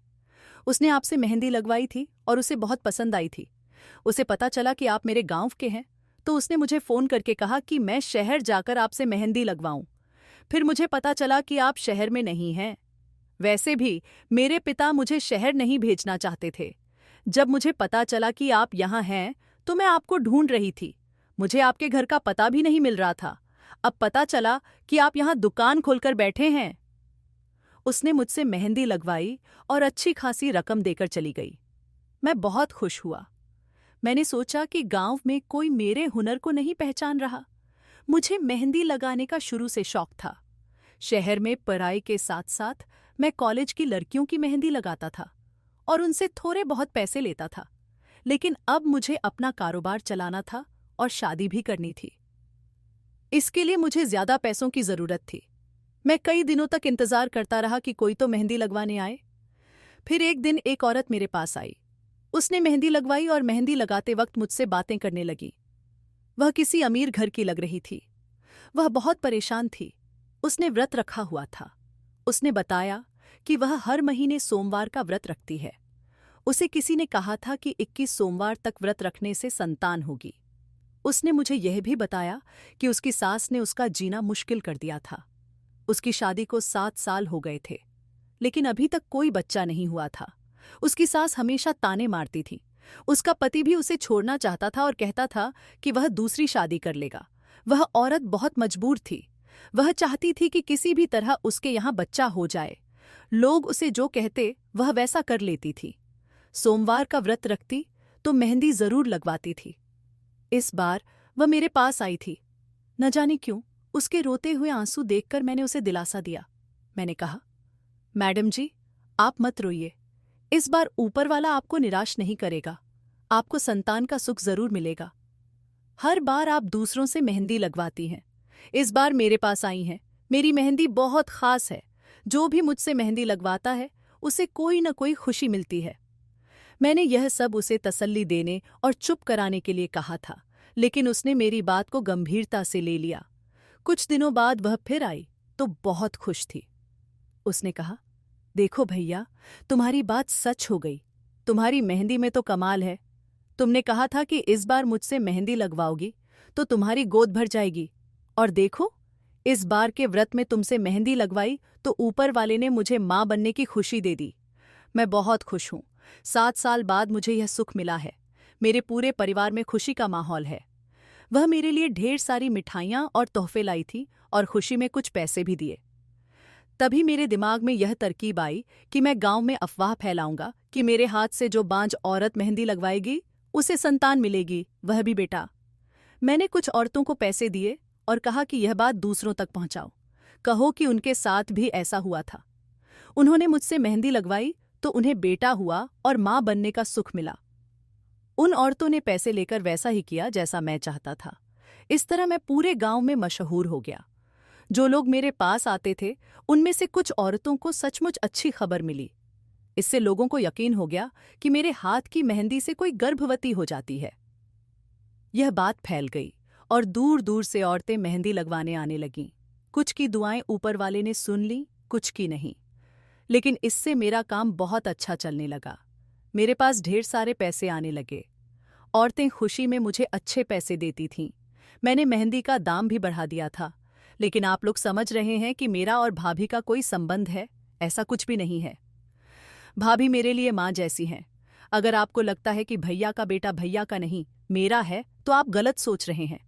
Speaker 1: उसने आपसे मेहंदी लगवाई थी और उसे बहुत पसंद आई थी। उसे पता चला कि आप मेरे गांव के हैं, तो उसने मुझे फोन करके कहा कि मैं शहर जाकर आपसे मेहंदी लगवाऊं। फिर मुझे पता चला कि आप शहर में नहीं हैं। वैसे भी मेरे पिता मुझे शहर नहीं भेजना चाहते थे। जब मुझे पता चला कि आप यहाँ हैं तो मैं आपको ढूंढ रही थी। मुझे आपके घर का पता भी नहीं मिल रहा था। अब पता चला कि आप यहाँ दुकान खोलकर बैठे हैं। उसने मुझसे मेहंदी लगवाई और अच्छी खासी रकम देकर चली गई। मैं बहुत खुश हुआ। मैंने सोचा कि गांव में कोई मेरे हुनर को नहीं पहचान रहा। मुझे मेहंदी लगाने का शुरू से शौक था। शहर में पढ़ाई के साथ साथ मैं कॉलेज की लड़कियों की मेहंदी लगाता था और उनसे थोड़े बहुत पैसे लेता था। लेकिन अब मुझे अपना कारोबार चलाना था और शादी भी करनी थी। इसके लिए मुझे ज्यादा पैसों की जरूरत थी। मैं कई दिनों तक इंतजार करता रहा कि कोई तो मेहंदी लगवाने आए। फिर एक दिन एक औरत मेरे पास आई। उसने मेहंदी लगवाई और मेहंदी लगाते वक्त मुझसे बातें करने लगी। वह किसी अमीर घर की लग रही थी। वह बहुत परेशान थी। उसने व्रत रखा हुआ था। उसने बताया कि वह हर महीने सोमवार का व्रत रखती है। उसे किसी ने कहा था कि 21 सोमवार तक व्रत रखने से संतान होगी। उसने मुझे यह भी बताया कि उसकी सास ने उसका जीना मुश्किल कर दिया था। उसकी शादी को 7 साल हो गए थे, लेकिन अभी तक कोई बच्चा नहीं हुआ था। उसकी सास हमेशा ताने मारती थी। उसका पति भी उसे छोड़ना चाहता था और कहता था कि वह दूसरी शादी कर लेगा। वह औरत बहुत मजबूर थी। वह चाहती थी कि किसी भी तरह उसके यहाँ बच्चा हो जाए। लोग उसे जो कहते वह वैसा कर लेती थी। सोमवार का व्रत रखती तो मेहंदी जरूर लगवाती थी। इस बार वह मेरे पास आई थी। न जाने क्यों उसके रोते हुए आंसू देखकर मैंने उसे दिलासा दिया। मैंने कहा, मैडम जी, आप मत रोइए। इस बार ऊपर वाला आपको निराश नहीं करेगा। आपको संतान का सुख जरूर मिलेगा। हर बार आप दूसरों से मेहंदी लगवाती हैं, इस बार मेरे पास आई हैं। मेरी मेहंदी बहुत खास है। जो भी मुझसे मेहंदी लगवाता है उसे कोई न कोई खुशी मिलती है। मैंने यह सब उसे तसल्ली देने और चुप कराने के लिए कहा था, लेकिन उसने मेरी बात को गंभीरता से ले लिया। कुछ दिनों बाद वह फिर आई तो बहुत खुश थी। उसने कहा, देखो भैया, तुम्हारी बात सच हो गई। तुम्हारी मेहंदी में तो कमाल है। तुमने कहा था कि इस बार मुझसे मेहंदी लगवाओगी तो तुम्हारी गोद भर जाएगी, और देखो, इस बार के व्रत में तुमसे मेहंदी लगवाई तो ऊपर वाले ने मुझे माँ बनने की खुशी दे दी। मैं बहुत खुश हूँ। 7 साल बाद मुझे यह सुख मिला है। मेरे पूरे परिवार में खुशी का माहौल है। वह मेरे लिए ढेर सारी मिठाइयाँ और तोहफे लाई थी और खुशी में कुछ पैसे भी दिए। तभी मेरे दिमाग में यह तरकीब आई कि मैं गांव में अफवाह फैलाऊंगा कि मेरे हाथ से जो बांझ औरत मेहंदी लगवाएगी उसे संतान मिलेगी, वह भी बेटा। मैंने कुछ औरतों को पैसे दिए और कहा कि यह बात दूसरों तक पहुंचाओ। कहो कि उनके साथ भी ऐसा हुआ था। उन्होंने मुझसे मेहंदी लगवाई तो उन्हें बेटा हुआ और मां बनने का सुख मिला। उन औरतों ने पैसे लेकर वैसा ही किया जैसा मैं चाहता था। इस तरह मैं पूरे गांव में मशहूर हो गया। जो लोग मेरे पास आते थे उनमें से कुछ औरतों को सचमुच अच्छी खबर मिली। इससे लोगों को यकीन हो गया कि मेरे हाथ की मेहंदी से कोई गर्भवती हो जाती है। यह बात फैल गई और दूर दूर से औरतें मेहंदी लगवाने आने लगीं। कुछ की दुआएं ऊपर वाले ने सुन ली, कुछ की नहीं। लेकिन इससे मेरा काम बहुत अच्छा चलने लगा। मेरे पास ढेर सारे पैसे आने लगे। औरतें खुशी में मुझे अच्छे पैसे देती थीं। मैंने मेहंदी का दाम भी बढ़ा दिया था। लेकिन आप लोग समझ रहे हैं कि मेरा और भाभी का कोई संबंध है? ऐसा कुछ भी नहीं है। भाभी मेरे लिए माँ जैसी हैं। अगर आपको लगता है कि भैया का बेटा भैया का नहीं, मेरा है, तो आप गलत सोच रहे हैं।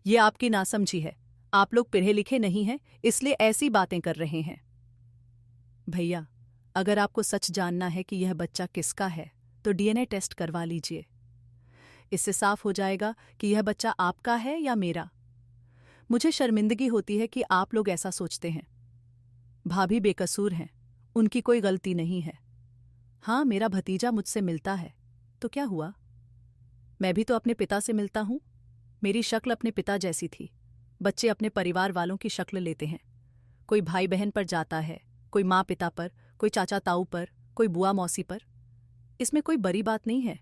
Speaker 1: ये आपकी नासमझी है। आप लोग पढ़े लिखे नहीं हैं, इसलिए ऐसी बातें कर रहे हैं। भैया, अगर आपको सच जानना है कि यह बच्चा किसका है तो डीएनए टेस्ट करवा लीजिए। इससे साफ हो जाएगा कि यह बच्चा आपका है या मेरा। मुझे शर्मिंदगी होती है कि आप लोग ऐसा सोचते हैं। भाभी बेकसूर हैं, उनकी कोई गलती नहीं है। हाँ, मेरा भतीजा मुझसे मिलता है तो क्या हुआ? मैं भी तो अपने पिता से मिलता हूँ। मेरी शक्ल अपने पिता जैसी थी। बच्चे अपने परिवार वालों की शक्ल लेते हैं। कोई भाई बहन पर जाता है, कोई माँ पिता पर, कोई चाचा ताऊ पर, कोई बुआ मौसी पर। इसमें कोई बड़ी बात नहीं है,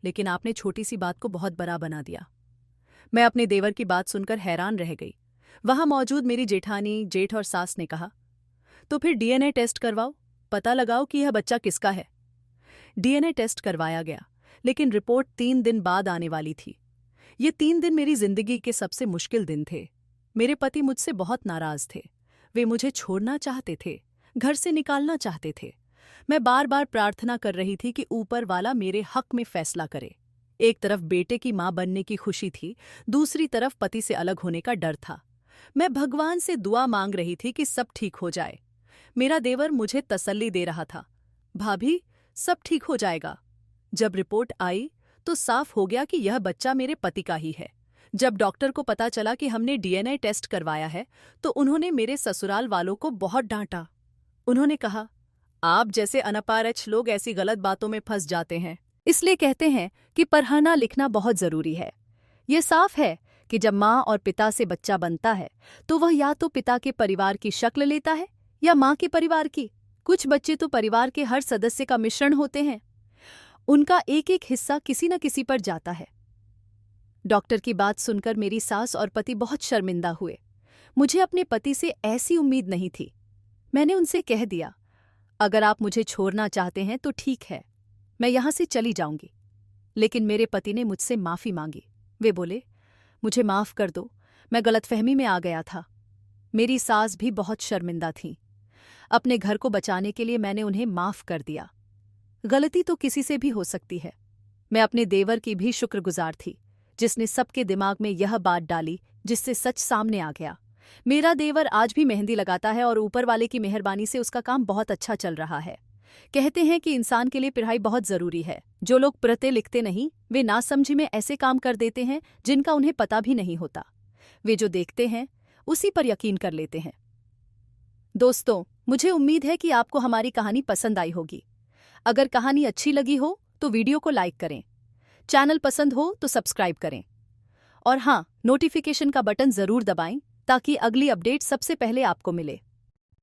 Speaker 1: लेकिन आपने छोटी सी बात को बहुत बड़ा बना दिया। मैं अपने देवर की बात सुनकर हैरान रह गई। वहां मौजूद मेरी जेठानी, जेठ और सास ने कहा, तो फिर डीएनए टेस्ट करवाओ, पता लगाओ कि यह बच्चा किसका है। डीएनए टेस्ट करवाया गया, लेकिन रिपोर्ट 3 दिन बाद आने वाली थी। ये 3 दिन मेरी जिंदगी के सबसे मुश्किल दिन थे। मेरे पति मुझसे बहुत नाराज थे। वे मुझे छोड़ना चाहते थे, घर से निकालना चाहते थे। मैं बार बार प्रार्थना कर रही थी कि ऊपर वाला मेरे हक में फैसला करे। एक तरफ बेटे की मां बनने की खुशी थी, दूसरी तरफ पति से अलग होने का डर था। मैं भगवान से दुआ मांग रही थी कि सब ठीक हो जाए। मेरा देवर मुझे तसल्ली दे रहा था, भाभी, सब ठीक हो जाएगा। जब रिपोर्ट आई तो साफ हो गया कि यह बच्चा मेरे पति का ही है। जब डॉक्टर को पता चला कि हमने डीएनए टेस्ट करवाया है तो उन्होंने मेरे ससुराल वालों को बहुत डांटा। उन्होंने कहा, आप जैसे अनपढ़ लोग ऐसी गलत बातों में फंस जाते हैं। इसलिए कहते हैं कि पढ़ना लिखना बहुत जरूरी है। ये साफ है कि जब माँ और पिता से बच्चा बनता है तो वह या तो पिता के परिवार की शक्ल लेता है या माँ के परिवार की। कुछ बच्चे तो परिवार के हर सदस्य का मिश्रण होते हैं, उनका एक एक हिस्सा किसी न किसी पर जाता है। डॉक्टर की बात सुनकर मेरी सास और पति बहुत शर्मिंदा हुए। मुझे अपने पति से ऐसी उम्मीद नहीं थी। मैंने उनसे कह दिया, अगर आप मुझे छोड़ना चाहते हैं तो ठीक है, मैं यहां से चली जाऊंगी। लेकिन मेरे पति ने मुझसे माफी मांगी। वे बोले, मुझे माफ कर दो, मैं गलतफहमी में आ गया था। मेरी सास भी बहुत शर्मिंदा थीं। अपने घर को बचाने के लिए मैंने उन्हें माफ कर दिया। गलती तो किसी से भी हो सकती है। मैं अपने देवर की भी शुक्रगुजार थी, जिसने सबके दिमाग में यह बात डाली, जिससे सच सामने आ गया। मेरा देवर आज भी मेहंदी लगाता है और ऊपर वाले की मेहरबानी से उसका काम बहुत अच्छा चल रहा है। कहते हैं कि इंसान के लिए पढ़ाई बहुत जरूरी है। जो लोग पढ़ते लिखते नहीं, वे नासमझी में ऐसे काम कर देते हैं जिनका उन्हें पता भी नहीं होता। वे जो देखते हैं उसी पर यकीन कर लेते हैं। दोस्तों, मुझे उम्मीद है कि आपको हमारी कहानी पसंद आई होगी। अगर कहानी अच्छी लगी हो तो वीडियो को लाइक करें, चैनल पसंद हो तो सब्सक्राइब करें, और हाँ, नोटिफिकेशन का बटन जरूर दबाएं ताकि अगली अपडेट सबसे पहले आपको मिले।